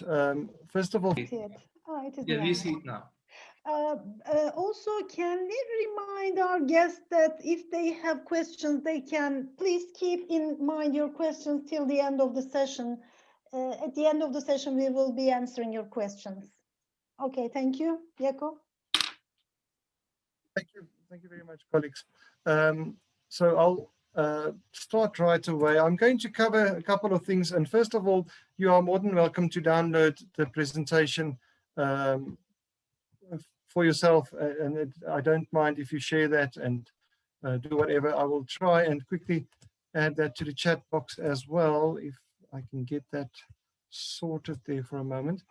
much. First of all, It is Yeah, we now. see it now. Also, can we remind our guests that if they have questions, they can please keep in mind your questions till the end of the session. At the end of the session, we will be answering your questions. Okay, thank you, Jaco. thank you very much, colleagues. So I'll start right away. I'm going to cover a couple of things, and first of all, you are more than welcome to download the presentation for yourself, and I don't mind if you share that and do whatever. I will try and quickly add that to the chat box as well, if I can get that sorted there for a moment.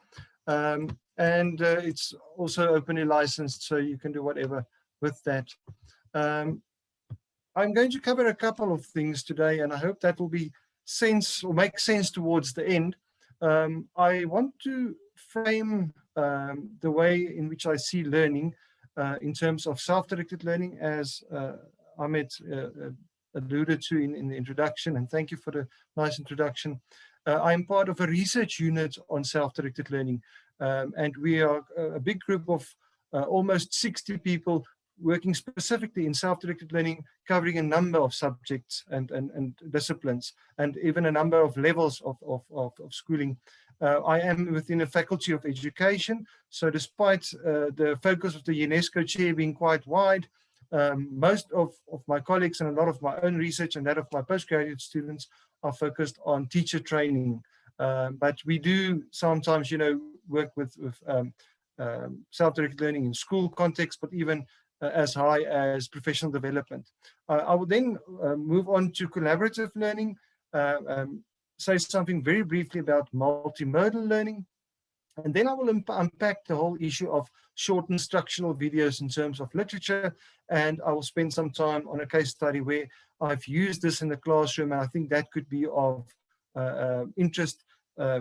And it's also openly licensed, so you can do whatever with that. I'm going to cover a couple of things today, and I hope that will be sense or make sense towards the end. I want to frame the way in which I see learning in terms of self-directed learning, as Ahmed alluded to in the introduction, and thank you for the nice introduction. I'm part of a research unit on self-directed learning, and we are a big group of almost 60 people working specifically in self-directed learning, covering a number of subjects and disciplines, and even a number of levels of schooling. I am within the Faculty of Education, so despite the focus of the UNESCO chair being quite wide, most of my colleagues and a lot of my own research and that of my postgraduate students are focused on teacher training. But we do sometimes, work with self-directed learning in school context, but even as high as professional development. I will then move on to collaborative learning, say something very briefly about multimodal learning, and then I will unpack the whole issue of short instructional videos in terms of literature, and I will spend some time on a case study where I've used this in the classroom, and I think that could be of interest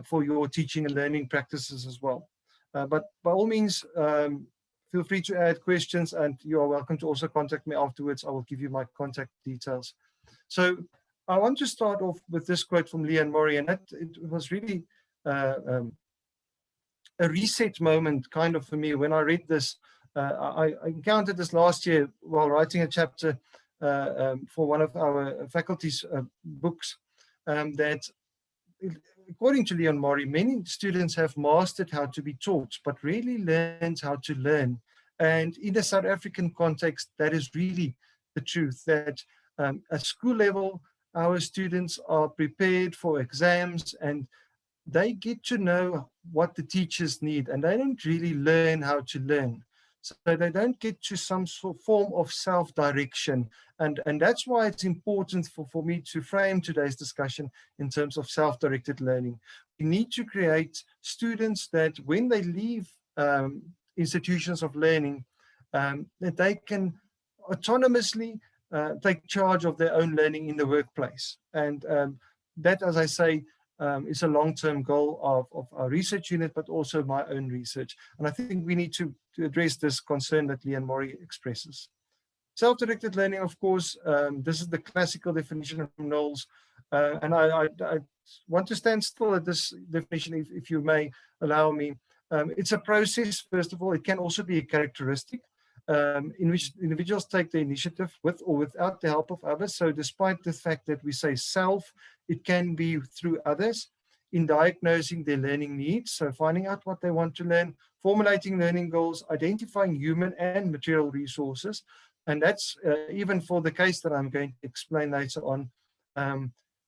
for your teaching and learning practices as well. But by all means, feel free to add questions, and you are welcome to also contact me afterwards. I will give you my contact details. So I want to start off with this quote from Leon Mori, and it was really a reset moment kind of for me when I read this. I encountered this last year while writing a chapter for one of our faculty's books, that according to Leon Mori, many students have mastered how to be taught, but rarely learned how to learn. And in the South African context, that is really the truth, that at school level, our students are prepared for exams and they get to know what the teachers need, and they don't really learn how to learn. So they don't get to some sort of form of self-direction. And that's why it's important for me to frame today's discussion in terms of self-directed learning. We need to create students that when they leave institutions of learning, that they can autonomously take charge of their own learning in the workplace. And that, as I say, is a long-term goal of our research unit, but also my own research. And I think we need to address this concern that Leon Mori expresses. Self-directed learning, of course, this is the classical definition from Knowles. And I want to stand still at this definition, if you may allow me. It's a process, first of all. It can also be a characteristic in which individuals take the initiative with or without the help of others. So despite the fact that we say self, it can be through others in diagnosing their learning needs. So finding out what they want to learn, formulating learning goals, identifying human and material resources. And that's even for the case that I'm going to explain later on.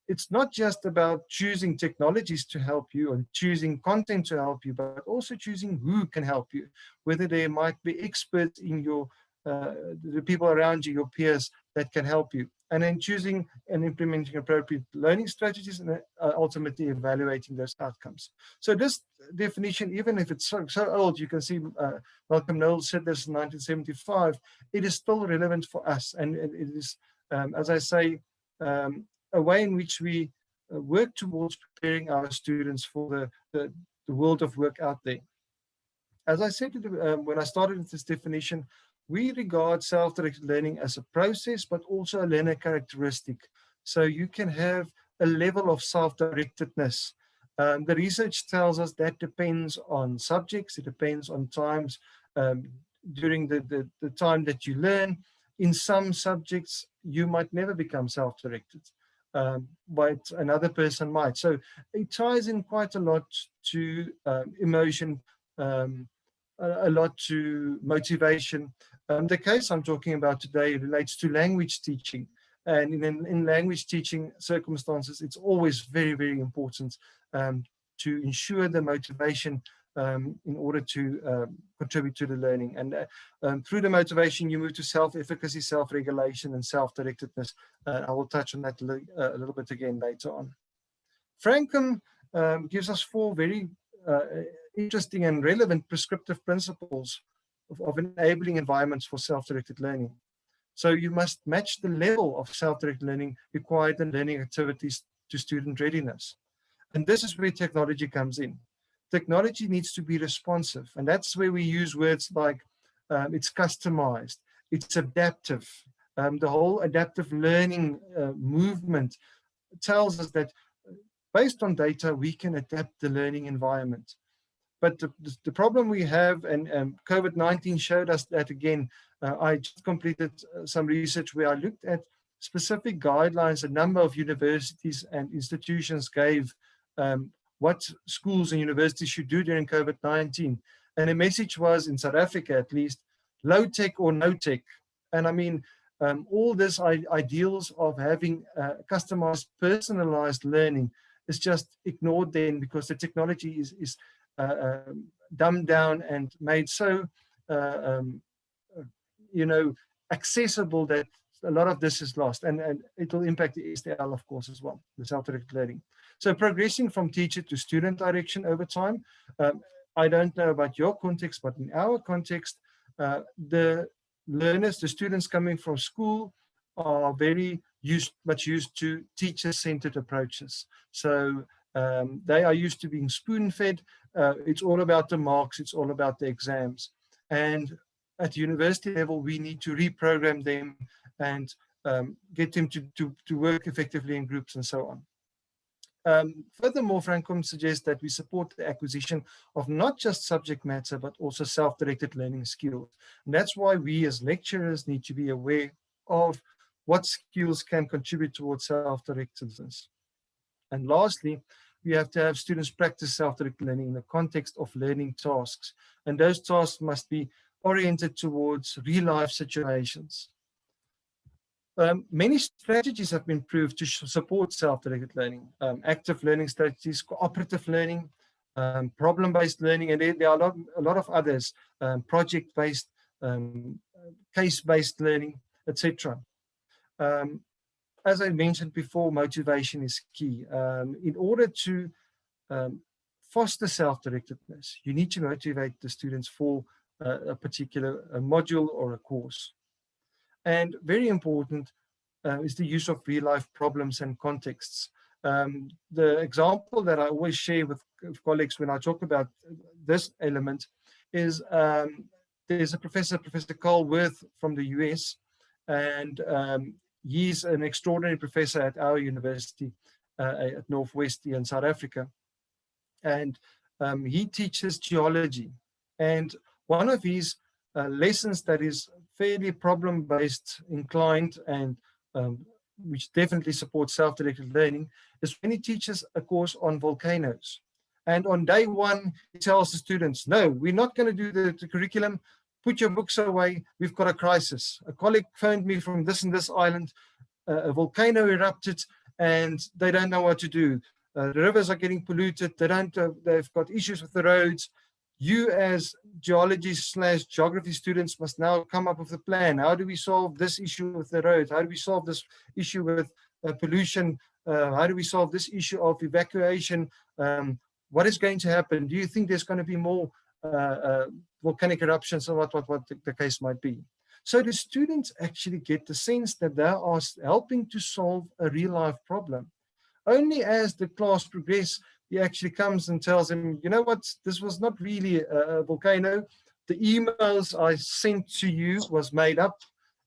It's not just about choosing technologies to help you or choosing content to help you, but also choosing who can help you, whether there might be experts in your the people around you, your peers, that can help you. And then choosing and implementing appropriate learning strategies, and ultimately evaluating those outcomes. So this definition, even if it's so old, you can see Malcolm Knowles said this in 1975, it is still relevant for us. And it is, as I say, a way in which we work towards preparing our students for the world of work out there. As I said when I started with this definition, we regard self-directed learning as a process, but also a learner characteristic. So you can have a level of self-directedness The research tells us that depends on subjects, it depends on times during the time that you learn. In some subjects, you might never become self-directed, but another person might. So it ties in quite a lot to emotion, a lot to motivation. The case I'm talking about today relates to language teaching. And in language teaching circumstances, it's always very, very important to ensure the motivation in order to contribute to the learning. And through the motivation, you move to self-efficacy, self-regulation, and self-directedness. I will touch on that a little bit again later on. Frankum gives us 4 very interesting and relevant prescriptive principles of enabling environments for self-directed learning. So you must match the level of self-directed learning required in learning activities to student readiness. And this is where technology comes in. Technology needs to be responsive. And that's where we use words like it's customized, it's adaptive. The whole adaptive learning movement tells us that based on data, we can adapt the learning environment. But the problem we have, and COVID-19 showed us that again. I just completed some research where I looked at specific guidelines a number of universities and institutions gave what schools and universities should do during COVID-19. And the message was, in South Africa at least, low tech or no tech. And I mean, all this ideals of having customized, personalized learning is just ignored then, because the technology is dumbed down and made so accessible that a lot of this is lost, and it will impact the SDL, of course, as well, the self-directed learning. So progressing from teacher to student direction over time. I don't know about your context, but in our context, the learners, the students coming from school are very much used to teacher-centered approaches. So they are used to being spoon-fed. It's all about the marks, it's all about the exams. And at university level, we need to reprogram them and get them to work effectively in groups and so on. Furthermore, Frankum suggests that we support the acquisition of not just subject matter, but also self-directed learning skills. And that's why we as lecturers need to be aware of what skills can contribute towards self-directedness. And lastly, we have to have students practice self-directed learning in the context of learning tasks. And those tasks must be oriented towards real-life situations. Many strategies have been proved to support self-directed learning. Active learning strategies, cooperative learning, problem-based learning, and there are a lot of others, project-based, case-based learning, etc. As I mentioned before, motivation is key. In order to foster self-directedness, you need to motivate the students for a particular module or a course. And very important is the use of real-life problems and contexts. The example that I always share with colleagues when I talk about this element is there's a Professor Carl Wirth from the US, and he's an extraordinary professor at our university at Northwest in South Africa. And he teaches geology. And one of his lessons that is fairly problem-based inclined and which definitely supports self-directed learning is when he teaches a course on volcanoes. And on day 1, he tells the students, no, we're not going to do the curriculum. Put your books away. We've got a crisis. A colleague phoned me from this and this island. A volcano erupted and they don't know what to do. The rivers are getting polluted. They've got issues with the roads. You as geology/geography students must now come up with a plan. How do we solve this issue with the roads? How do we solve this issue with pollution? How do we solve this issue of evacuation? What is going to happen? Do you think there's going to be more volcanic eruptions or what the case might be? So the students actually get the sense that they are helping to solve a real life problem. Only as the class progresses, he actually comes and tells them, you know what, this was not really a volcano. The emails I sent to you was made up.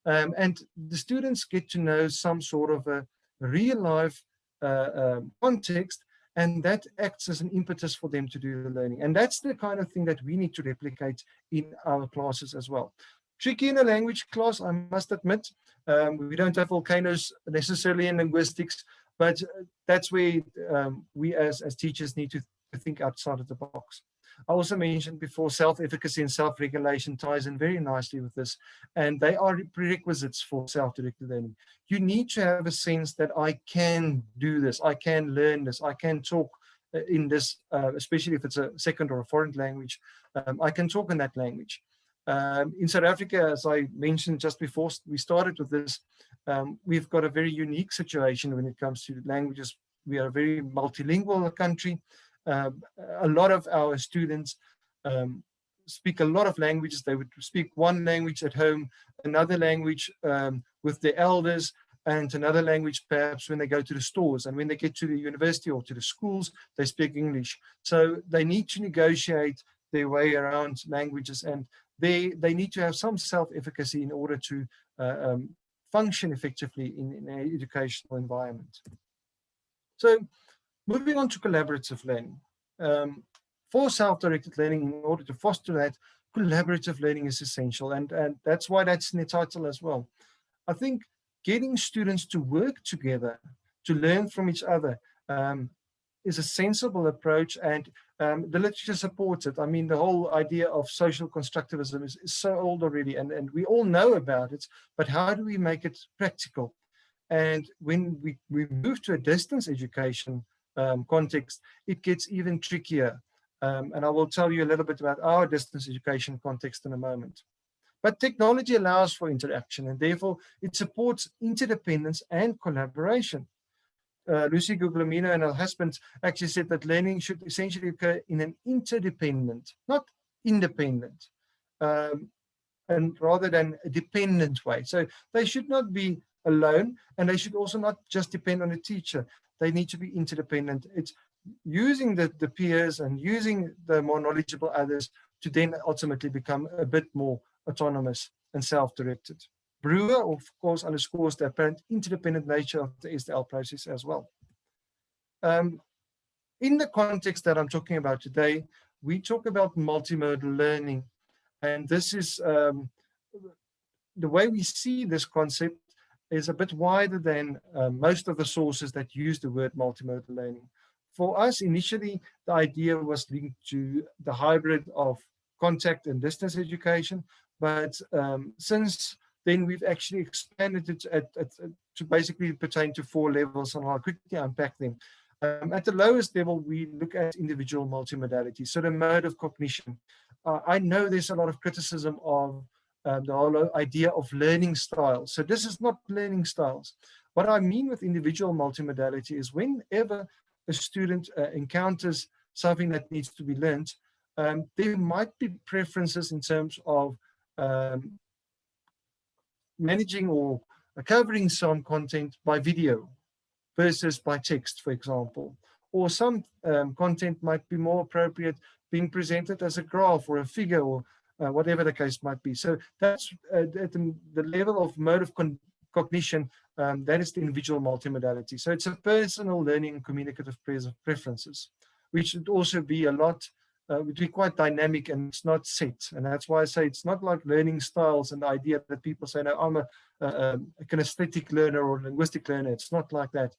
And the students get to know some sort of a real life context, And that acts as an impetus for them to do the learning. And that's the kind of thing that we need to replicate in our classes as well. Tricky in a language class, I must admit. We don't have volcanoes necessarily in linguistics, but that's where we as teachers need to think outside of the box. I also mentioned before, self-efficacy and self-regulation ties in very nicely with this, and they are prerequisites for self-directed learning. You need to have a sense that I can do this, I can learn this, I can talk in this, especially if it's a second or a foreign language, I can talk in that language. In South Africa, as I mentioned just before we started with this, we've got a very unique situation when it comes to languages. We are a very multilingual country. A lot of our students speak a lot of languages. They would speak one language at home, another language with their elders, and another language perhaps when they go to the stores. And when they get to the university or to the schools, they speak English. So they need to negotiate their way around languages, and they need to have some self-efficacy in order to function effectively in an educational environment. So moving on to collaborative learning. For self-directed learning, in order to foster that, collaborative learning is essential, and that's why that's in the title as well. I think getting students to work together, to learn from each other, is a sensible approach, and the literature supports it. I mean, the whole idea of social constructivism is so old already, and we all know about it, but how do we make it practical? And when we move to a distance education context, it gets even trickier. And I will tell you a little bit about our distance education context in a moment. But technology allows for interaction, and therefore it supports interdependence and collaboration. Lucy Guglielmino and her husband actually said that learning should essentially occur in an interdependent, not independent, and rather than a dependent way. So they should not be alone, and they should also not just depend on a teacher. They need to be interdependent. It's using the peers and using the more knowledgeable others to then ultimately become a bit more autonomous and self-directed. Brewer, of course, underscores the apparent interdependent nature of the SDL process as well. In the context that I'm talking about today, we talk about multimodal learning. And this is the way we see this concept is a bit wider than most of the sources that use the word multimodal learning. For us, initially, the idea was linked to the hybrid of contact and distance education, but since then we've actually expanded it to basically pertain to 4 levels, and I'll quickly unpack them. At the lowest level, we look at individual multimodality, so the mode of cognition. I know there's a lot of criticism of the whole idea of learning styles. So this is not learning styles. What I mean with individual multimodality is whenever a student encounters something that needs to be learned, there might be preferences in terms of managing or covering some content by video versus by text, for example. Or some content might be more appropriate being presented as a graph or a figure or whatever the case might be. So that's at the level of mode of cognition, that is the individual multimodality. So it's a personal learning and communicative preferences, which should also be a lot, would be quite dynamic, and it's not set. And that's why I say it's not like learning styles and the idea that people say, no, I'm a kinesthetic learner or linguistic learner. It's not like that.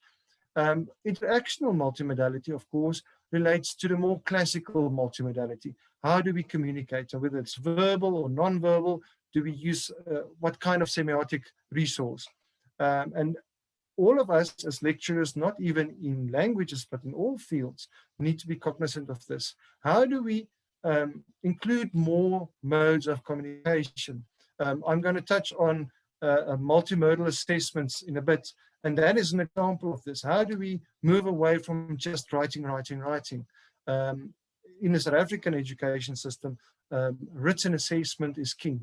Interactional multimodality, of course, relates to the more classical multimodality. How do we communicate? So whether it's verbal or non-verbal, do we use what kind of semiotic resource? And all of us as lecturers, not even in languages, but in all fields, need to be cognizant of this. How do we include more modes of communication? I'm going to touch on multimodal assessments in a bit, and that is an example of this. How do we move away from just writing? In the South African education system, written assessment is king.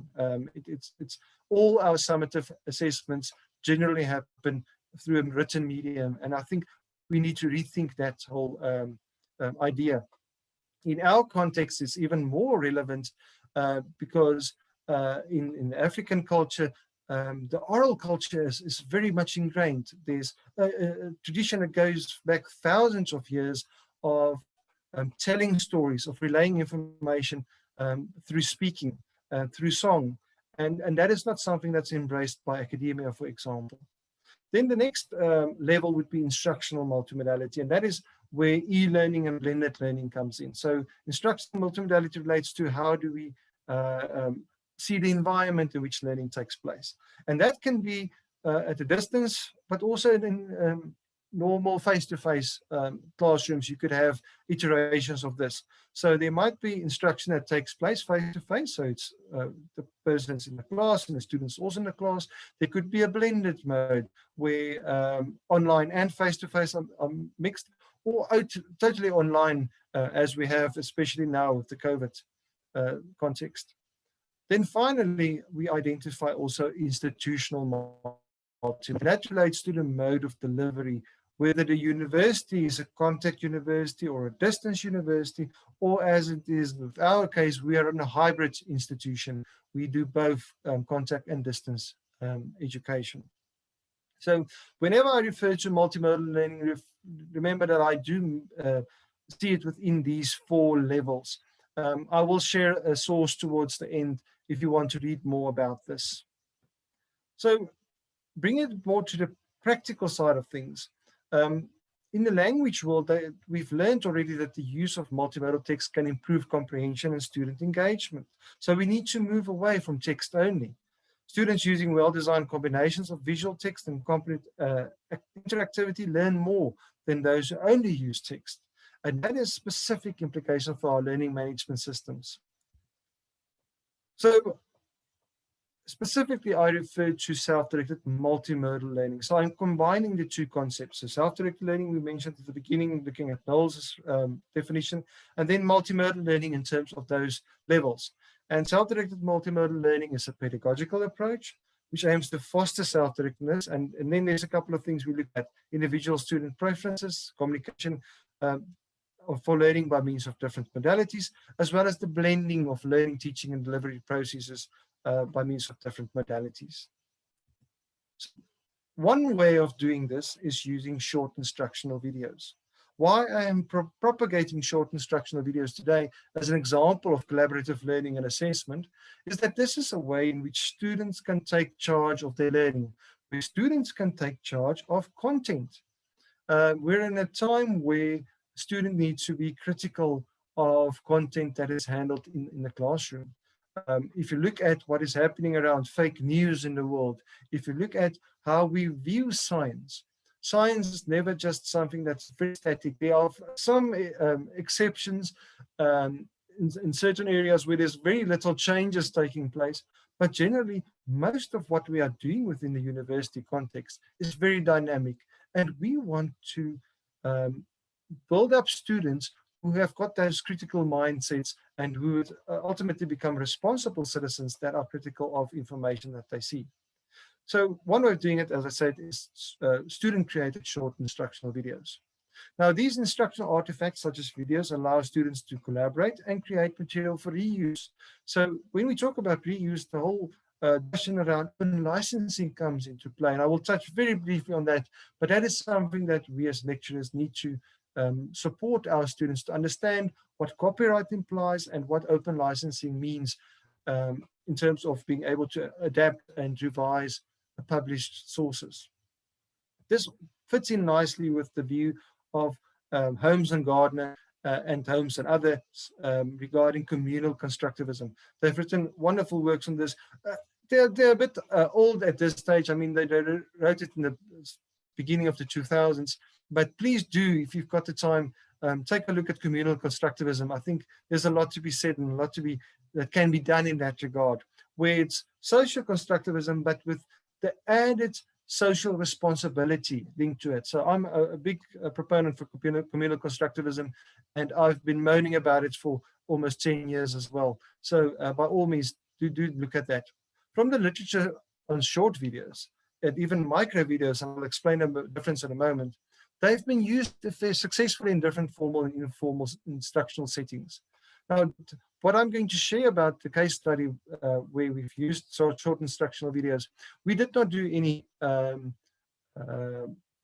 It's all our summative assessments generally happen through a written medium, and I think we need to rethink that whole idea. In our context, it's even more relevant because in African culture, the oral culture is very much ingrained. There's a tradition that goes back thousands of years of telling stories, of relaying information through speaking, through song. And that is not something that's embraced by academia, for example. Then the next level would be instructional multimodality, and that is where e-learning and blended learning comes in. So instructional multimodality relates to how do we see the environment in which learning takes place. And that can be at a distance, but also in normal face-to-face classrooms. You could have iterations of this. So there might be instruction that takes place face-to-face. So it's the person's in the class and the students also in the class. There could be a blended mode where online and face-to-face are mixed, or totally online as we have, especially now with the COVID context. Then finally, we identify also institutional multimodality. That relates to the mode of delivery, whether the university is a contact university or a distance university, or as it is with our case, we are in a hybrid institution. We do both contact and distance education. So whenever I refer to multimodal learning, remember that I do see it within these 4 levels. I will share a source towards the end if you want to read more about this. So bring it more to the practical side of things. In the language world, we've learned already that the use of multimodal text can improve comprehension and student engagement. So we need to move away from text only. Students using well-designed combinations of visual text and interactivity learn more than those who only use text. And that is specific implication for our learning management systems. So specifically, I refer to self-directed multimodal learning. So I'm combining the 2 concepts. So self-directed learning, we mentioned at the beginning, looking at Knowles' definition, and then multimodal learning in terms of those levels. And self-directed multimodal learning is a pedagogical approach which aims to foster self-directedness. And then there's a couple of things we look at: individual student preferences, communication for learning by means of different modalities, as well as the blending of learning, teaching, and delivery processes by means of different modalities. So one way of doing this is using short instructional videos. Why I am propagating short instructional videos today as an example of collaborative learning and assessment is that this is a way in which students can take charge of their learning, where students can take charge of content. We're in a time where students need to be critical of content that is handled in the classroom. If you look at what is happening around fake news in the world, if you look at how we view science, science is never just something that's very static. There are some exceptions in certain areas where there's very little changes taking place, but generally most of what we are doing within the university context is very dynamic, and we want to build up students who have got those critical mindsets and who would ultimately become responsible citizens that are critical of information that they see. So one way of doing it, as I said, is student-created short instructional videos. Now, these instructional artifacts, such as videos, allow students to collaborate and create material for reuse. So when we talk about reuse, the whole discussion around licensing comes into play. And I will touch very briefly on that, but that is something that we as lecturers need to support our students to understand what copyright implies and what open licensing means in terms of being able to adapt and revise published sources. This fits in nicely with the view of Holmes and Gardner and Holmes and others regarding communal constructivism. They've written wonderful works on this. They're a bit old at this stage. I mean, they wrote it in the beginning of the 2000s. But please do, if you've got the time, take a look at communal constructivism. I think there's a lot to be said and a lot that can be done in that regard, where it's social constructivism, but with the added social responsibility linked to it. So I'm a big proponent for communal constructivism, and I've been moaning about it for almost 10 years as well. So by all means, do look at that. From the literature on short videos and even micro videos, and I'll explain the difference in a moment, they've been used successfully in different formal and informal instructional settings. Now, what I'm going to share about the case study where we've used short instructional videos, we did not do any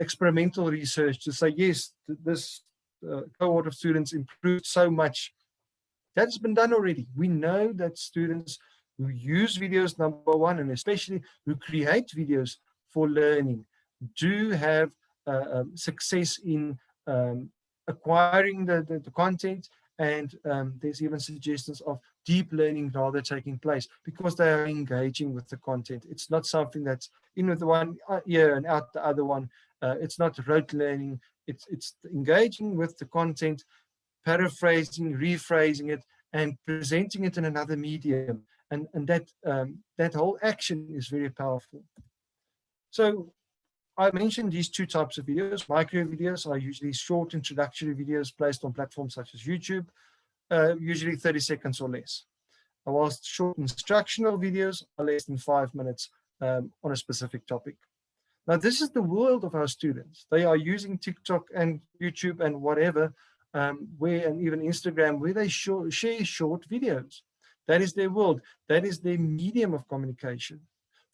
experimental research to say, yes, this cohort of students improved so much. That's been done already. We know that students who use videos, number one, and especially who create videos for learning, do have success in acquiring the content, and there's even suggestions of deep learning rather taking place because they are engaging with the content. It's not something that's in with the one ear and out the other one. It's not rote learning. It's engaging with the content, paraphrasing, rephrasing it, and presenting it in another medium. And that whole action is very powerful. So I mentioned these two types of videos. Micro videos are usually short introductory videos placed on platforms such as YouTube, usually 30 seconds or less. Whilst short instructional videos are less than 5 minutes on a specific topic. Now, this is the world of our students. They are using TikTok and YouTube and whatever, and even Instagram, where they share short videos. That is their world. That is their medium of communication.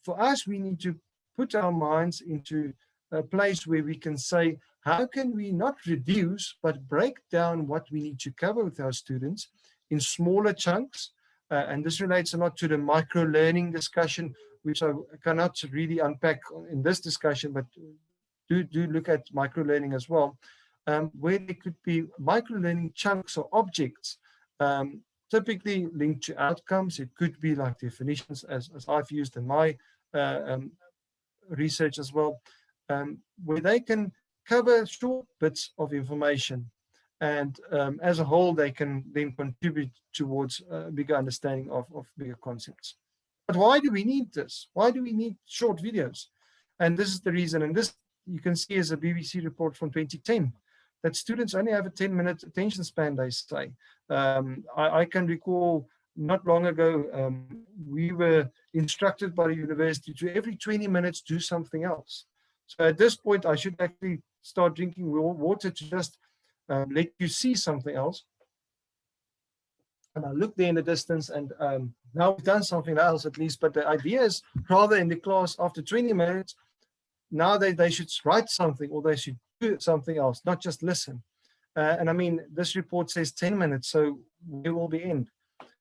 For us, we need to put our minds into a place where we can say, how can we not reduce, but break down what we need to cover with our students in smaller chunks? And this relates a lot to the micro-learning discussion, which I cannot really unpack in this discussion, but do look at micro-learning as well, where there could be micro-learning chunks or objects, typically linked to outcomes. It could be like definitions, as I've used in my research as well, where they can cover short bits of information. And as a whole, they can then contribute towards a bigger understanding of bigger concepts. But why do we need this? Why do we need short videos? And this is the reason. And this you can see is a BBC report from 2010, that students only have a 10-minute attention span, they say. I can recall not long ago, we were instructed by the university to every 20 minutes do something else. So at this point, I should actually start drinking water to just let you see something else. And I look there in the distance, and now we've done something else at least. But the idea is rather in the class after 20 minutes, now they should write something or they should do something else, not just listen. And I mean, this report says 10 minutes, so where will we end?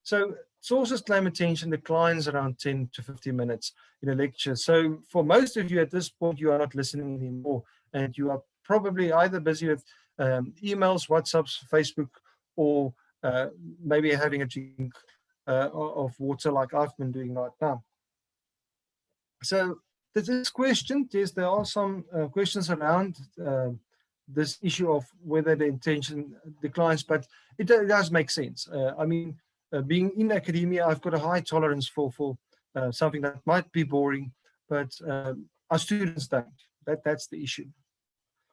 So sources claim attention declines around 10 to 15 minutes in a lecture. So for most of you at this point, you are not listening anymore, and you are probably either busy with emails, WhatsApps, Facebook, or maybe having a drink of water like I've been doing right now. So this question, there are some questions around this issue of whether the attention declines, but it does make sense. I mean, being in academia, I've got a high tolerance for something that might be boring, but our students don't. That's the issue.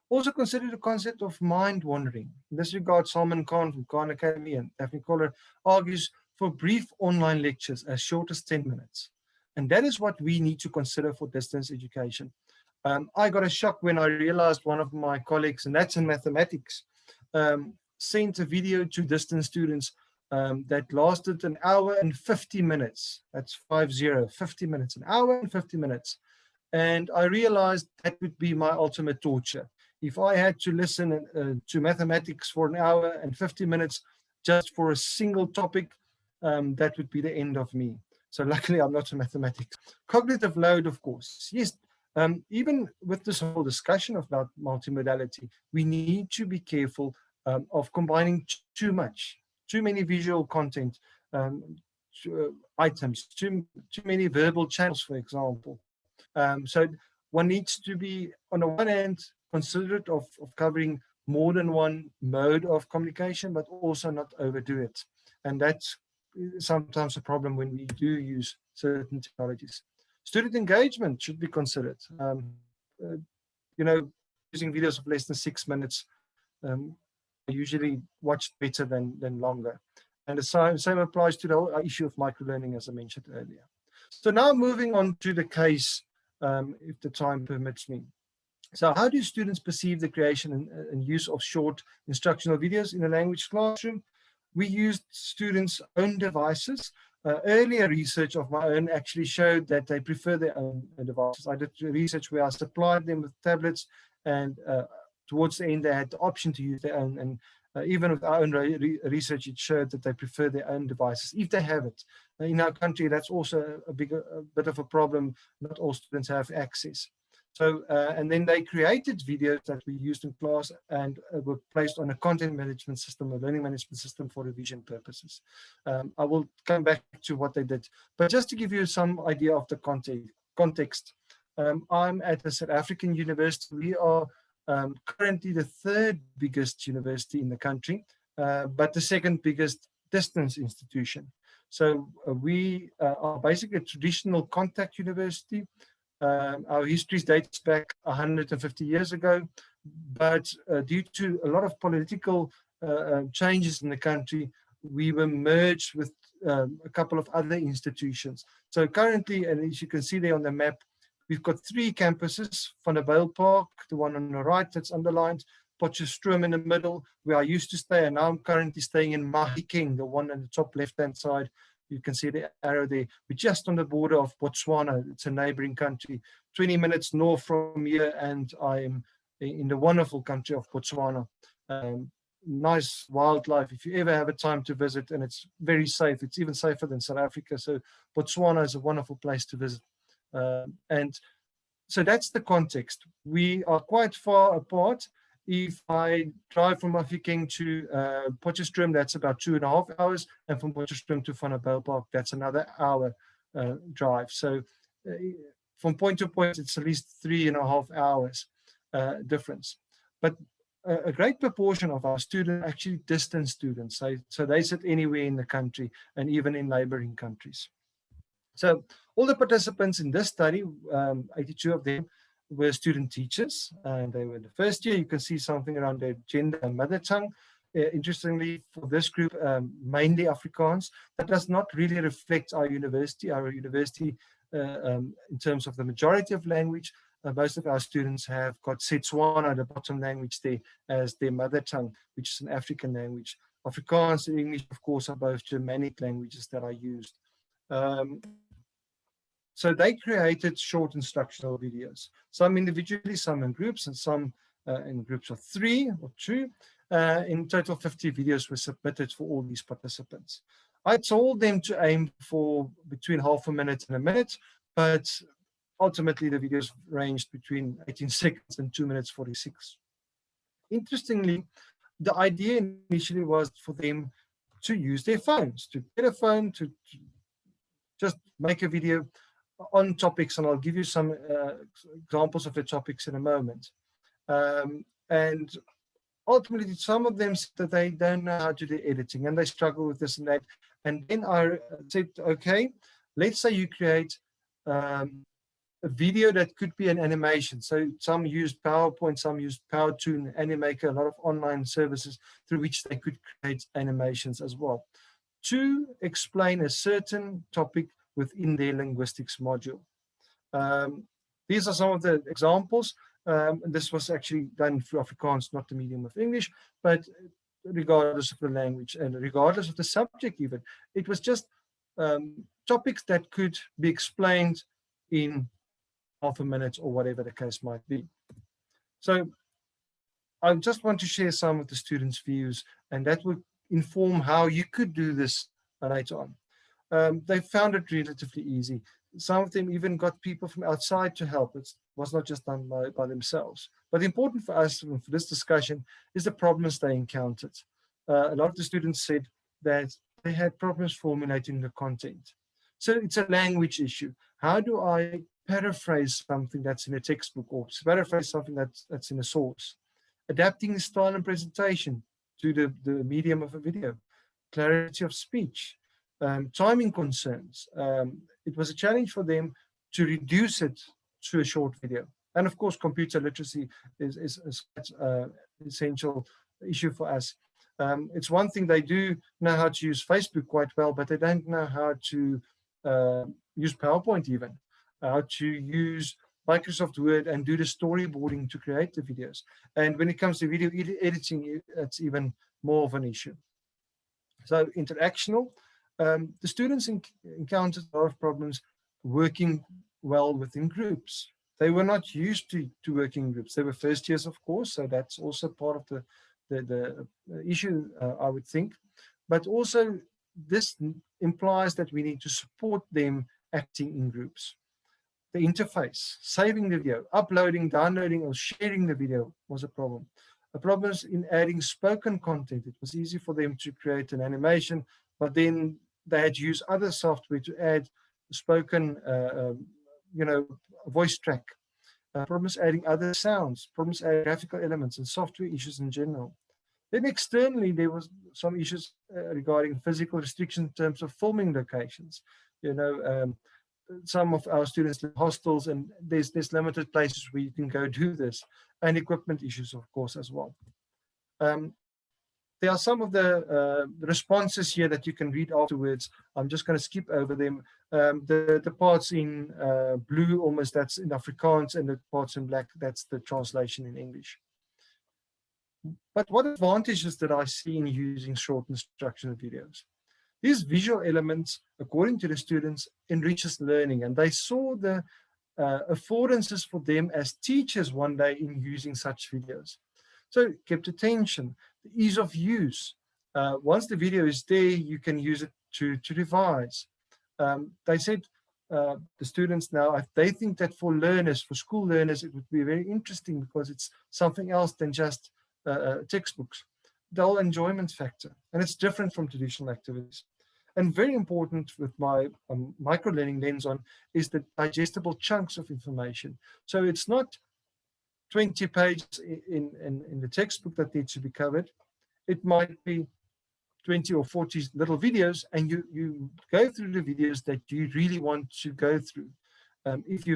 Also consider the concept of mind wandering. In this regard, Salman Khan from Khan Academy and Daphne Koller argues for brief online lectures as short as 10 minutes. And that is what we need to consider for distance education. I got a shock when I realized one of my colleagues, and that's in mathematics, sent a video to distance students that lasted an hour and 50 minutes. That's 50 minutes, an hour and 50 minutes. And I realized that would be my ultimate torture. If I had to listen to mathematics for an hour and 50 minutes just for a single topic, that would be the end of me. So luckily, I'm not a mathematics. Cognitive load, of course. Yes, even with this whole discussion about multimodality, we need to be careful of combining too many visual content items, too many verbal channels, for example. So one needs to be, on the one hand, considerate of covering more than one mode of communication, but also not overdo it. And that's sometimes a problem when we do use certain technologies. Student engagement should be considered. Using videos of less than 6 minutes usually watched better than longer. And the same applies to the whole issue of microlearning, as I mentioned earlier. So now moving on to the case, if the time permits me. So how do students perceive the creation and use of short instructional videos in a language classroom? we used students' own devices. Earlier research of my own actually showed that they prefer their own devices. I did research where I supplied them with tablets, and towards the end they had the option to use their own. And even with our own research, it showed that they prefer their own devices if they have it. In our country, that's also a bit of a problem. Not all students have access. So, and then they created videos that we used in class and were placed on a content management system, a learning management system for revision purposes. I will come back to what they did, but just to give you some idea of the context, I'm at a South African university. We are currently the third biggest university in the country, but the second biggest distance institution. So we are basically a traditional contact university. Our history dates back 150 years ago, but due to a lot of political changes in the country, we were merged with a couple of other institutions. So currently, and as you can see there on the map, we've got 3 campuses: Van der Bijl Park, the one on the right that's underlined, Potchefstroom in the middle, where I used to stay, and now I'm currently staying in Mahikeng, the one on the top left-hand side. You can see the arrow there. We're just on the border of Botswana. It's a neighboring country, 20 minutes north from here, and I'm in the wonderful country of Botswana. Nice wildlife if you ever have a time to visit, and it's very safe. It's even safer than South Africa. So Botswana is a wonderful place to visit. And so that's the context. We are quite far apart. If I drive from Mahikeng to Potchefstroom, that's about 2.5 hours, and from Potchefstroom to Van der Bijl Park, that's another hour drive. So from point to point, it's at least 3.5 hours difference. But a great proportion of our students are actually distance students. So they sit anywhere in the country and even in neighboring countries. So all the participants in this study, 82 of them, were student teachers, and they were in the first year. You can see something around their gender and mother tongue. Interestingly, for this group, mainly Afrikaans. That does not really reflect our university. Our university, in terms of the majority of language, most of our students have got Setswana, the bottom language there, as their mother tongue, which is an African language. Afrikaans and English, of course, are both Germanic languages that are used. So they created short instructional videos, some individually, some in groups, and some in groups of 3 or 2. In total, 50 videos were submitted for all these participants. I told them to aim for between half a minute and a minute, but ultimately the videos ranged between 18 seconds and 2 minutes 46. Interestingly, the idea initially was for them to use their phones, to get a phone, to just make a video on topics, and I'll give you some examples of the topics in a moment. And ultimately, some of them said that they don't know how to do editing and they struggle with this and that. And then I said, okay, let's say you create a video that could be an animation. So some used PowerPoint, some used PowerToon, Animaker, a lot of online services through which they could create animations as well to explain a certain topic within their linguistics module. These are some of the examples. This was actually done through Afrikaans, not the medium of English, but regardless of the language and regardless of the subject even, it was just topics that could be explained in half a minute or whatever the case might be. So I just want to share some of the students' views, and that would inform how you could do this later on. They found it relatively easy. Some of them even got people from outside to help. It was not just done by themselves. But important for us for this discussion is the problems they encountered. A lot of the students said that they had problems formulating the content. So it's a language issue. How do I paraphrase something that's in a textbook or paraphrase something that's in a source? Adapting the style and presentation to the medium of a video, clarity of speech, timing concerns. It was a challenge for them to reduce it to a short video. And of course, computer literacy is an essential issue for us. It's one thing they do know how to use Facebook quite well, but they don't know how to use PowerPoint even, how to use Microsoft Word and do the storyboarding to create the videos. And when it comes to video editing, it's even more of an issue. So interactional, the students encountered a lot of problems working well within groups. They were not used to working in groups. They were first years, of course, so that's also part of the issue, I would think. But also, this implies that we need to support them acting in groups. The interface, saving the video, uploading, downloading, or sharing the video was a problem. A problem is in adding spoken content. It was easy for them to create an animation, but then they had to use other software to add spoken, voice track. Problems adding other sounds, problems adding graphical elements, and software issues in general. Then externally, there was some issues regarding physical restrictions in terms of filming locations. Some of our students live in hostels, and there's limited places where you can go do this, and equipment issues, of course, as well. There are some of the responses here that you can read afterwards. I'm just going to skip over them. The parts in blue, almost, that's in Afrikaans, and the parts in black, that's the translation in English. But what advantages did I see in using short instructional videos? These visual elements, according to the students, enriches learning, and they saw the affordances for them as teachers one day in using such videos. So kept attention, the ease of use. Once the video is there, you can use it to revise. They said, the students now, they think that for learners, for school learners, it would be very interesting because it's something else than just textbooks. The whole enjoyment factor, and it's different from traditional activities. And very important with my micro-learning lens on is the digestible chunks of information. So it's not 20 pages in the textbook that needs to be covered. It might be 20 or 40 little videos, and you go through the videos that you really want to go through. If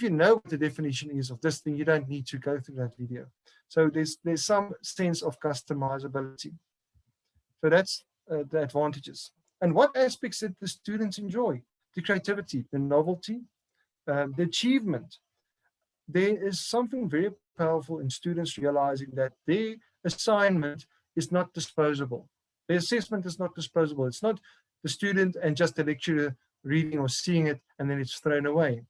you know what the definition is of this thing, you don't need to go through that video. So there's some sense of customizability. So that's the advantages. And what aspects did the students enjoy? The creativity, the novelty, the achievement. There is something very powerful in students realizing that their assignment is not disposable. The assessment is not disposable. It's not the student and just the lecturer reading or seeing it and then it's thrown away.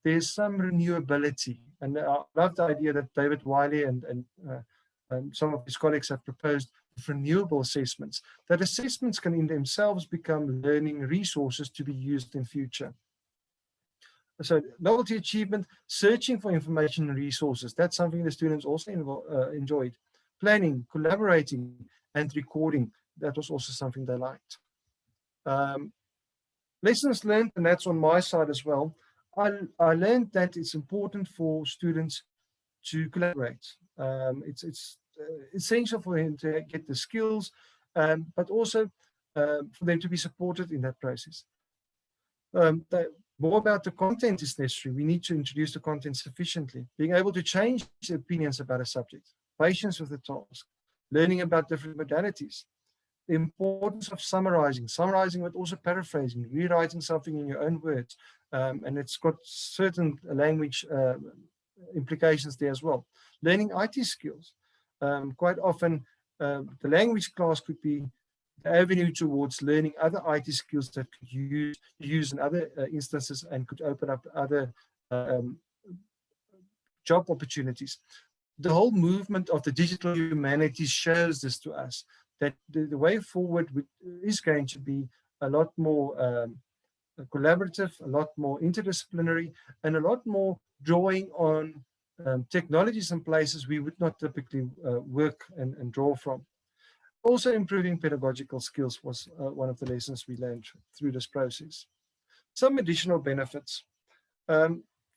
There's some renewability. And I love the idea that David Wiley and some of his colleagues have proposed renewable assessments, that assessments can in themselves become learning resources to be used in future. So novelty, achievement, searching for information and resources, that's something the students also enjoyed. Planning, collaborating, and recording, that was also something they liked. Lessons learned, and that's on my side as well. I learned that it's important for students to collaborate. It's essential for them to get the skills, but also for them to be supported in that process. More about the content is necessary. We need to introduce the content sufficiently, being able to change opinions about a subject, patience with the task, learning about different modalities, the importance of summarizing, but also paraphrasing, rewriting something in your own words. And it's got certain language implications there as well. Learning IT skills. Quite often, the language class could be the avenue towards learning other IT skills that could use in other instances and could open up other job opportunities. The whole movement of the digital humanities shows this to us, that the way forward is going to be a lot more collaborative, a lot more interdisciplinary, and a lot more drawing on technologies and places we would not typically work and draw from. Also, improving pedagogical skills was one of the lessons we learned through this process. Some additional benefits.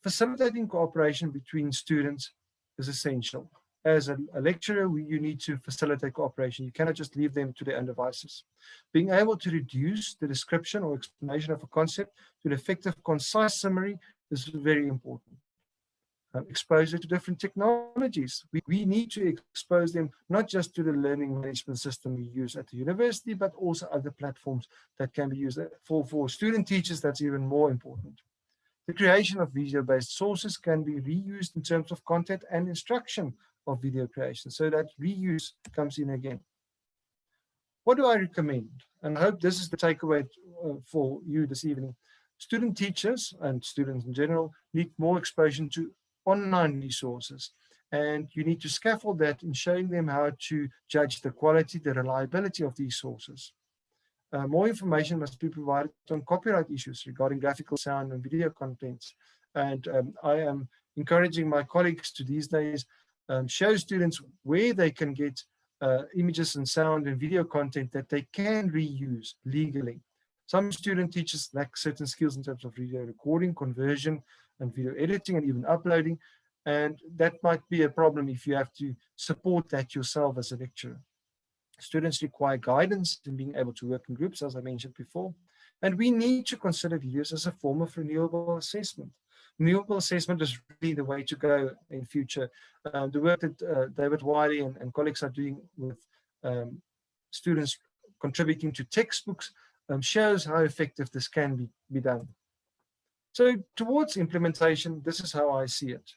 Facilitating cooperation between students is essential. As a lecturer, you need to facilitate cooperation. You cannot just leave them to their own devices. Being able to reduce the description or explanation of a concept to an effective, concise summary is very important. Exposure to different technologies. We need to expose them not just to the learning management system we use at the university, but also other platforms that can be used. For student teachers, that's even more important. The creation of video-based sources can be reused in terms of content and instruction of video creation, so that reuse comes in again. What do I recommend? And I hope this is the takeaway for you this evening. Student teachers and students in general need more exposure to online resources. And you need to scaffold that in showing them how to judge the quality, the reliability of these sources. More information must be provided on copyright issues regarding graphical, sound, and video contents. And I am encouraging my colleagues to these days show students where they can get images and sound and video content that they can reuse legally. Some student teachers lack certain skills in terms of video recording, conversion, and video editing, and even uploading. And that might be a problem if you have to support that yourself as a lecturer. Students require guidance in being able to work in groups, as I mentioned before. And we need to consider videos as a form of renewable assessment. Renewable assessment is really the way to go in future. The work that David Wiley and colleagues are doing with students contributing to textbooks shows how effective this can be done. So towards implementation, this is how I see it.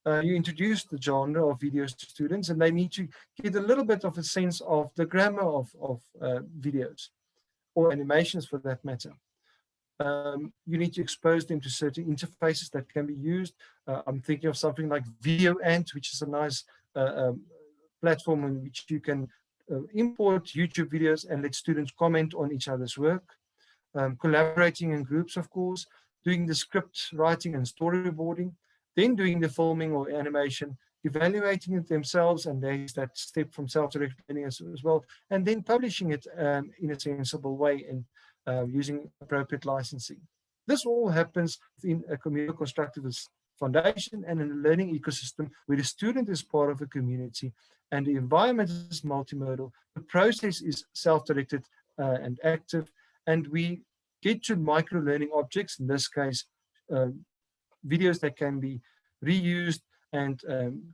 You introduce the genre of videos to students, and they need to get a little bit of a sense of the grammar of videos or animations for that matter. You need to expose them to certain interfaces that can be used. I'm thinking of something like Video Ant, which is a nice platform in which you can import YouTube videos and let students comment on each other's work. Collaborating in groups, of course, doing the script writing and storyboarding, then doing the filming or animation, evaluating it themselves, and there's that step from self-directed learning as well, and then publishing it in a sensible way and using appropriate licensing. This all happens in a communal constructivist foundation and in a learning ecosystem where the student is part of a community and the environment is multimodal, the process is self-directed and active, and we get to micro-learning objects, in this case, videos that can be reused and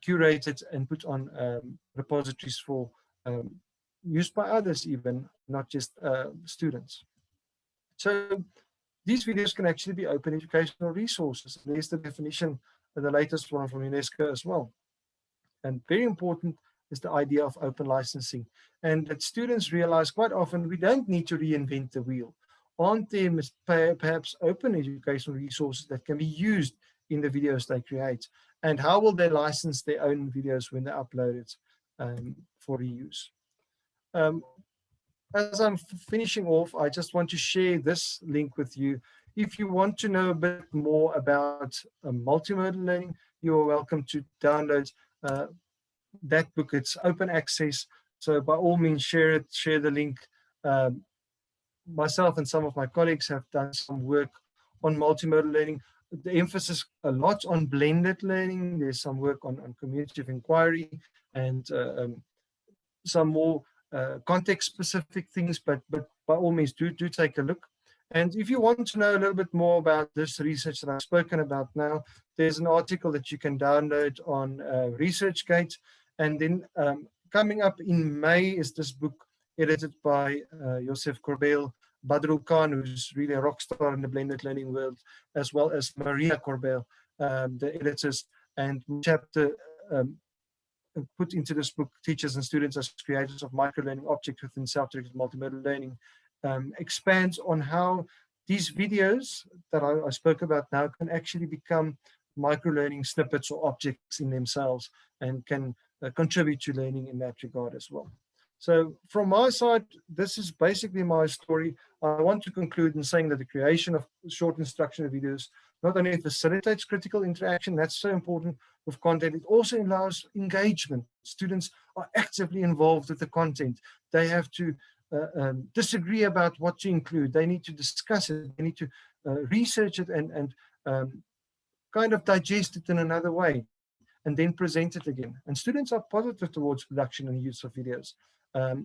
curated and put on repositories for use by others even, not just students. So these videos can actually be open educational resources. There's the definition, the latest one from UNESCO as well. And very important is the idea of open licensing. And that students realize quite often we don't need to reinvent the wheel. Aren't there perhaps open educational resources that can be used in the videos they create? And how will they license their own videos when they upload it for reuse? As I'm finishing off, I just want to share this link with you. If you want to know a bit more about multimodal learning, you are welcome to download that book. It's open access, so by all means share it, share the link. Myself and some of my colleagues have done some work on multimodal learning. The emphasis a lot on blended learning. There's some work on community of inquiry and some more context-specific things, but by all means, do take a look. And if you want to know a little bit more about this research that I've spoken about now, there's an article that you can download on ResearchGate. And then coming up in May is this book edited by Joseph Corbel, Badrul Khan, who's really a rock star in the blended learning world, as well as Maria Corbel, the editors. And chapter put into this book, Teachers and Students as Creators of Micro-Learning Objects Within Self-Directed Multimodal Learning, expands on how these videos that I spoke about now can actually become micro-learning snippets or objects in themselves and can contribute to learning in that regard as well. So from my side, this is basically my story. I want to conclude in saying that the creation of short instructional videos not only facilitates critical interaction, that's so important with content, it also allows engagement. Students are actively involved with the content. They have to disagree about what to include. They need to discuss it. They need to research it and kind of digest it in another way and then present it again. And students are positive towards production and use of videos.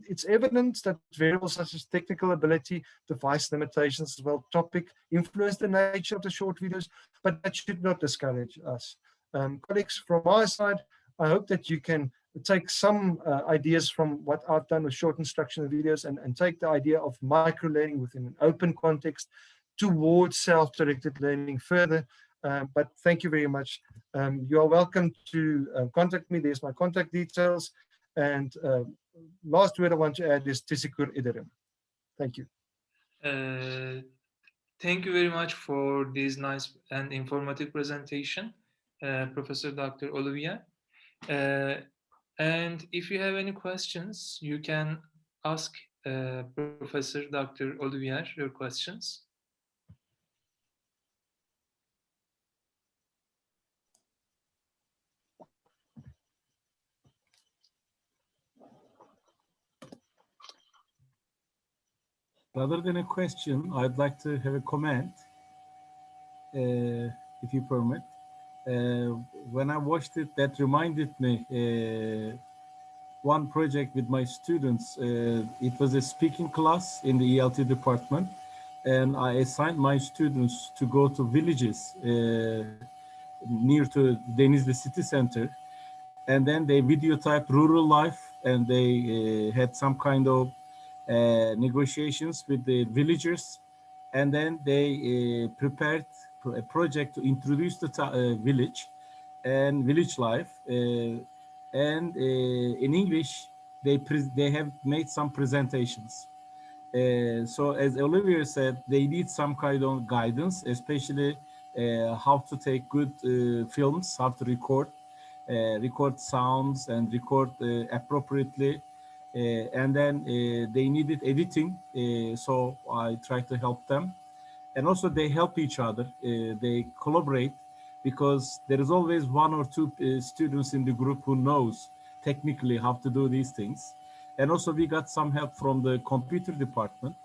It's evident that variables such as technical ability, device limitations as well, topic, influence the nature of the short videos, but that should not discourage us. Colleagues, from my side, I hope that you can take some ideas from what I've done with short instructional videos and take the idea of micro-learning within an open context towards self-directed learning further. But thank you very much. You are welcome to contact me. There's my contact details. And last word I want to add is Tisikur Idarim. Thank you. Uh, Thank you very much for this nice and informative presentation, Professor Dr. Olivier. Uh, and if you have any questions, you can ask Professor Dr. Olivier your questions. Rather than a question, I'd like to have a comment, if you permit. When I watched it, that reminded me one project with my students. It was a speaking class in the ELT department, and I assigned my students to go to villages near to Denizli city center, and then they videotyped rural life, and they had some kind of negotiations with the villagers, and then they prepared a project to introduce the village and village life. And in English, they have made some presentations. So as Olivier said, they need some kind of guidance, especially how to take good films, how to record sounds and record appropriately. And then they needed editing, so I tried to help them. And also they help each other, they collaborate, because there is always one or two students in the group who knows technically how to do these things. And also we got some help from the computer department.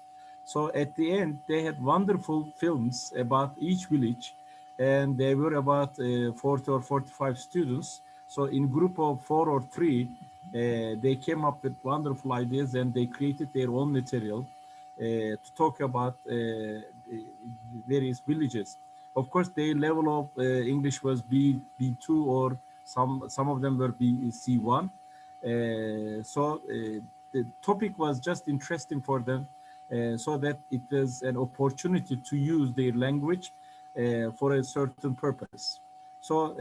So at the end, they had wonderful films about each village, and they were about 40 or 45 students. So in group of 4 or 3, they came up with wonderful ideas, and they created their own material to talk about various villages. Of course, their level of English was B2, or some of them were C1. The topic was just interesting for them, so that it was an opportunity to use their language for a certain purpose. So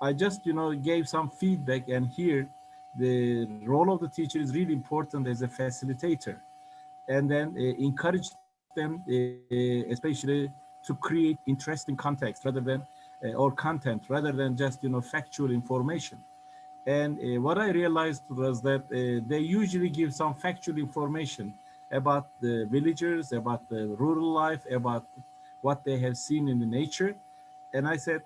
I just, gave some feedback, and here the role of the teacher is really important as a facilitator, and then encourage them, especially to create interesting context rather than or content rather than just factual information. And what I realized was that they usually give some factual information about the villagers, about the rural life, about what they have seen in the nature. And I said,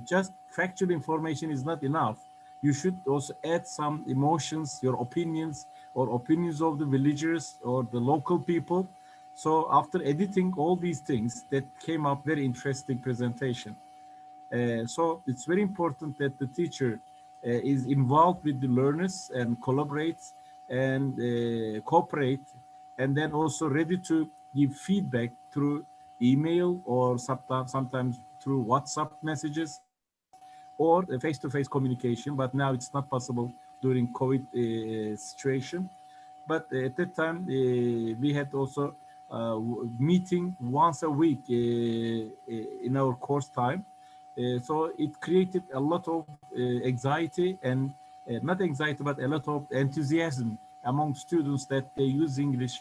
just factual information is not enough. You should also add some emotions, your opinions, or opinions of the villagers or the local people. So after editing all these things, that came up very interesting presentation. So it's very important that the teacher is involved with the learners and collaborates and cooperate, and then also ready to give feedback through email, or sometimes through WhatsApp messages, or face-to-face communication. But now it's not possible during COVID situation. But at that time, we had also meeting once a week in our course time. So it created a lot of anxiety, and not anxiety, but a lot of enthusiasm among students, that they use English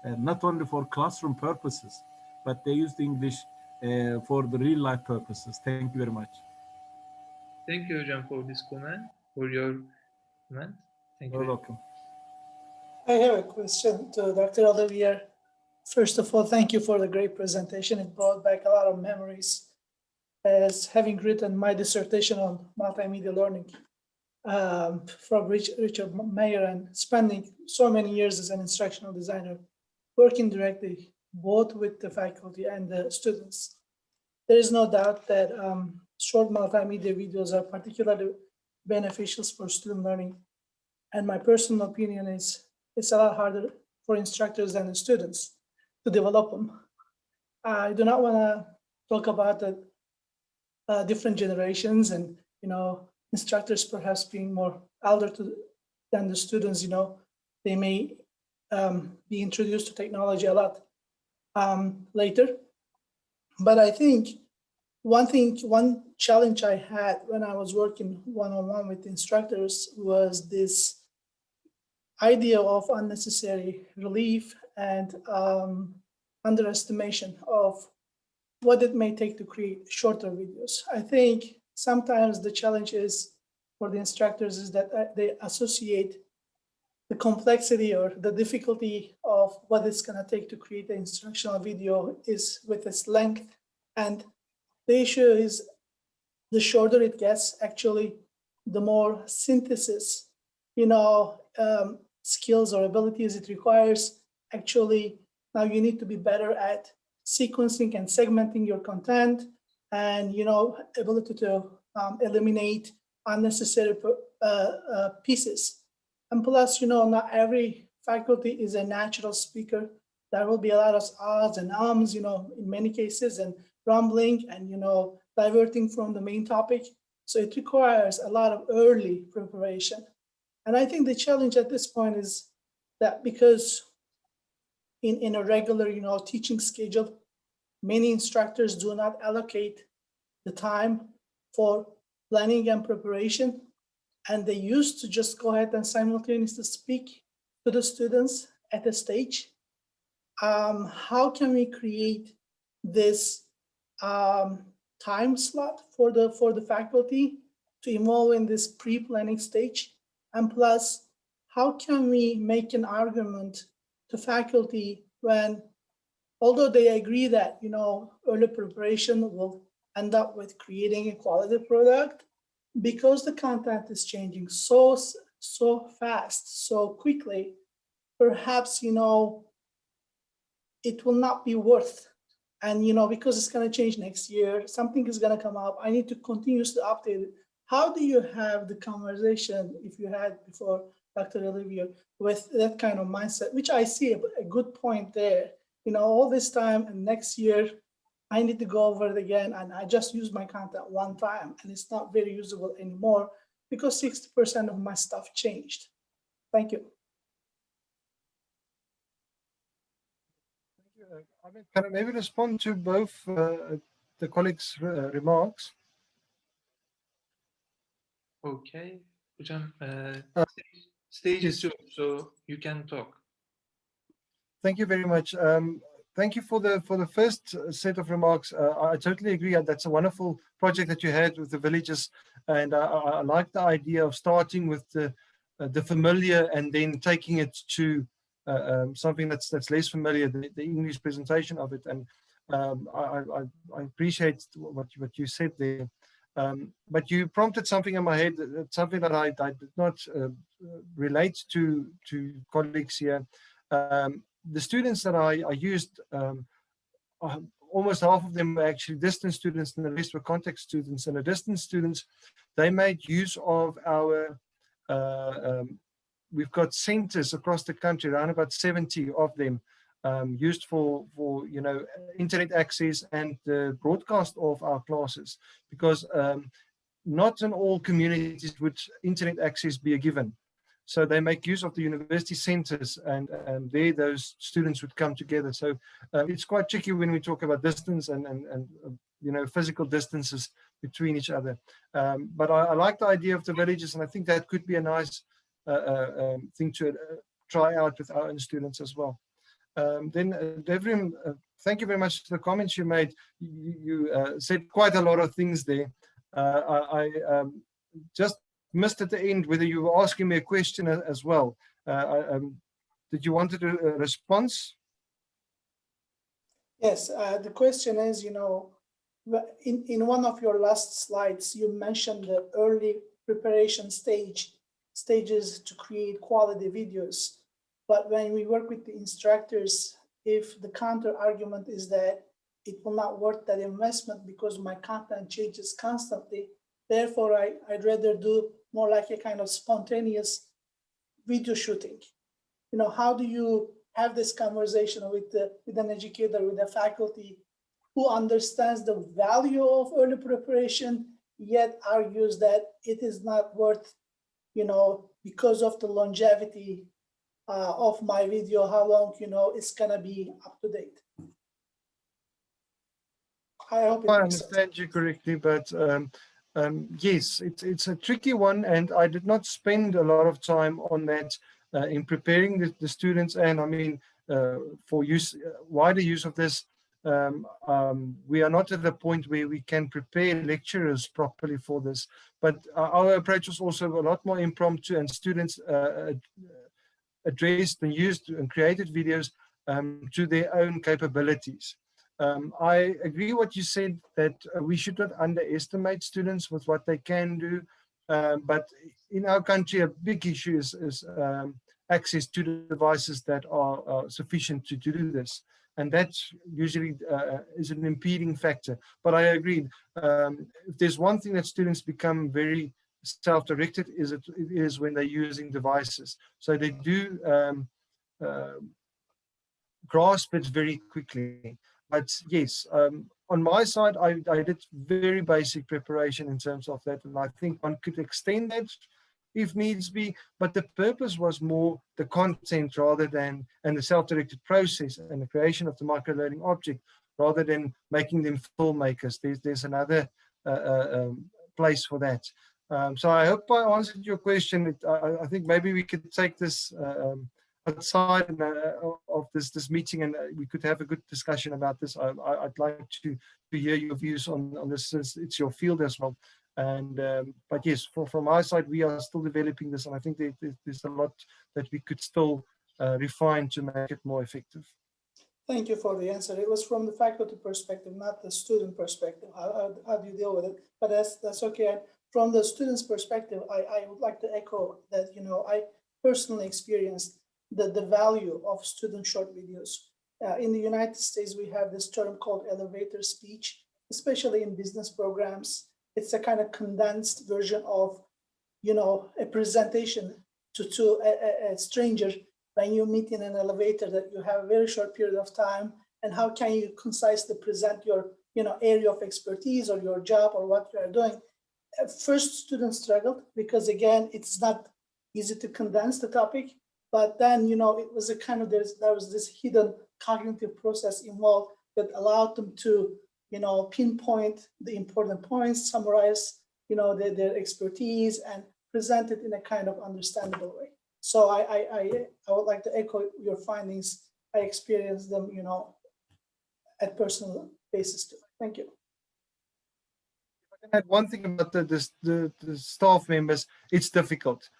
not only for classroom purposes, but they use English for the real life purposes. Thank you very much. Thank you, Hocam, for this comment, for your comment. Thank You're you. welcome. I have a question to Dr. Olivier. First of all, thank you for the great presentation. It brought back a lot of memories, as having written my dissertation on multimedia learning from Richard Mayer, and spending so many years as an instructional designer, working directly both with the faculty and the students. There is no doubt that short multimedia videos are particularly beneficial for student learning. And my personal opinion is it's a lot harder for instructors than the students to develop them. I do not want to talk about the different generations, and instructors perhaps being more elder than the students. They may be introduced to technology a lot later. But I think one challenge I had when I was working one-on-one with instructors was this idea of unnecessary relief and underestimation of what it may take to create shorter videos. I think sometimes the challenge is for the instructors is that they associate the complexity or the difficulty of what it's going to take to create an instructional video is with its length. And the issue is the shorter it gets, actually, the more synthesis, skills or abilities it requires. Actually, now you need to be better at sequencing and segmenting your content, and ability to eliminate unnecessary pieces. And plus, not every faculty is a natural speaker. There will be a lot of ahs and ums, in many cases, and rumbling and diverting from the main topic. So it requires a lot of early preparation. And I think the challenge at this point is that because in a regular teaching schedule, many instructors do not allocate the time for planning and preparation, and they used to just go ahead and simultaneously speak to the students at a stage. How can we create this time slot for the faculty to involve in this pre-planning stage? And plus, how can we make an argument to faculty when, although they agree that early preparation will end up with creating a quality product, because the content is changing so fast, so quickly, perhaps it will not be worth. And because it's going to change next year, something is going to come up. I need to continuously update it. How do you have the conversation, if you had before, Dr. Olivier, with that kind of mindset, which I see a good point there. All this time and next year, I need to go over it again, and I just use my content one time, and it's not very usable anymore because 60% of my stuff changed. Thank you. Can I maybe respond to both the colleagues' remarks? Okay, Hocam, stage is yours, so you can talk. Thank you very much. Thank you for the first set of remarks. I totally agree. That's a wonderful project that you had with the villages, and I like the idea of starting with the familiar and then taking it to something that's less familiar, the English presentation of it. And I appreciate what you said there. But you prompted something in my head, something that I did not relate to colleagues here. The students that I used, almost half of them were actually distance students and the rest were contact students. And the distance students, they made use of our, we've got centers across the country, around about 70 of them, used for internet access and the broadcast of our classes, because not in all communities would internet access be a given. So they make use of the university centers, and there those students would come together. So it's quite tricky when we talk about distance and physical distances between each other. But I like the idea of the villages, and I think that could be a nice thing to try out with our own students as well. Then Devrim, thank you very much for the comments you made. You said quite a lot of things there. I just missed at the end whether you were asking me a question as well. Did you want a response? Yes, the question is, in one of your last slides, you mentioned the early preparation stages to create quality videos. But when we work with the instructors, if the counter argument is that it will not worth that investment because my content changes constantly, therefore I'd rather do more like a kind of spontaneous video shooting. How do you have this conversation with an educator, with a faculty who understands the value of early preparation, yet argues that it is not worth, because of the longevity of my video, how long, it's gonna be up to date. I hope I understand you correctly, but yes, it's a tricky one, and I did not spend a lot of time on that. in preparing the students, and I mean for use wider use of this. We are not at the point where we can prepare lecturers properly for this, but our approach was also a lot more impromptu, and students addressed and used and created videos to their own capabilities. I agree what you said, that we should not underestimate students with what they can do, but in our country a big issue is access to devices that are sufficient to do this, and that usually is an impeding factor. But I agree, if there's one thing that students become very self-directed, it is when they're using devices. So they do grasp it very quickly. But yes, on my side, I did very basic preparation in terms of that, and I think one could extend that if needs be, but the purpose was more the content rather than, and the self-directed process and the creation of the micro-learning object, rather than making them filmmakers. There's another place for that. So I hope I answered your question. I think maybe we could take this outside of this meeting, and we could have a good discussion about this. I'd like to hear your views on this. It's your field as well. And but yes, from our side, we are still developing this, and I think there's a lot that we could still refine to make it more effective. Thank you for the answer. It was from the faculty perspective, not the student perspective. How do you deal with it? But that's okay. From the student's perspective, I would like to echo that, you know, I personally experienced the value of student short videos. In the United States, we have this term called elevator speech, especially in business programs. It's a kind of condensed version of, you know, a presentation to a stranger when you meet in an elevator, that you have a very short period of time, and how can you concisely present your, you know, area of expertise or your job or what you are doing. At first, students struggled because, again, it's not easy to condense the topic, but then, you know, it was a kind of, there was this hidden cognitive process involved that allowed them to, you know, pinpoint the important points, summarize, you know, their expertise, and present it in a kind of understandable way. So I would like to echo your findings. I experienced them, you know, at personal basis too. Thank you. I can add one thing about the staff members. It's difficult.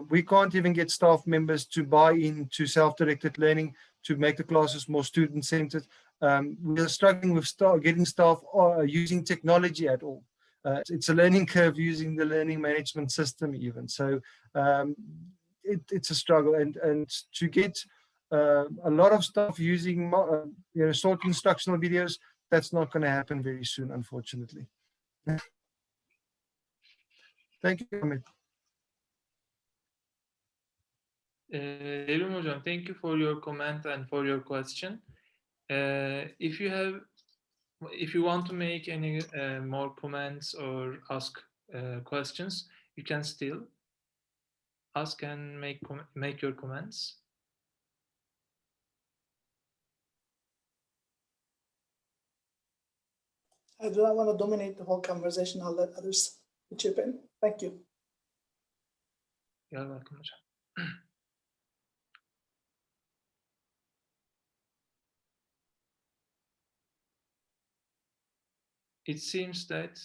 We can't even get staff members to buy into self-directed learning to make the classes more student-centered. We are struggling with getting staff using technology at all. It's a learning curve using the learning management system even. So it's a struggle, and to get a lot of stuff using you know, short instructional videos, that's not going to happen very soon, unfortunately. Thank you, Amit. Evrim Hocam, thank you for your comment and for your question. If you want to make any more comments or ask questions, you can still ask and make your comments. I do not want to dominate the whole conversation. I'll let others chip in. Thank you. You're welcome, Hocam. It seems that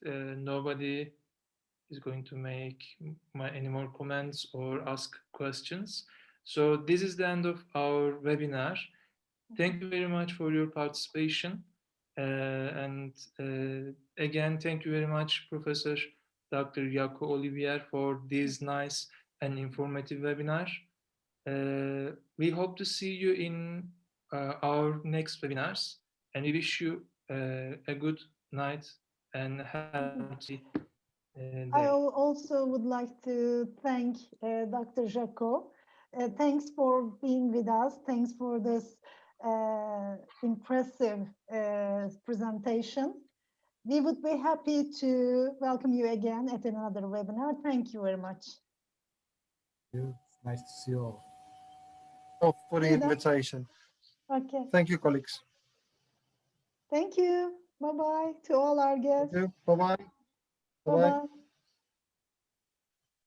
nobody is going to make any more comments or ask questions. So this is the end of our webinar. Thank you very much for your participation. And again, thank you very much, Professor Dr. JAK Olivier, for this nice and informative webinar. We hope to see you in our next webinars, and we wish you a good night and happy day. I also would like to thank Dr. Jaco. Thanks for being with us. Thanks for this impressive presentation. We would be happy to welcome you again at another webinar. Thank you very much. It's nice to see you all. For the invitation. Okay. Thank you, colleagues. Thank you. Bye-bye to all our guests. Thank you. Bye-bye. Bye-bye.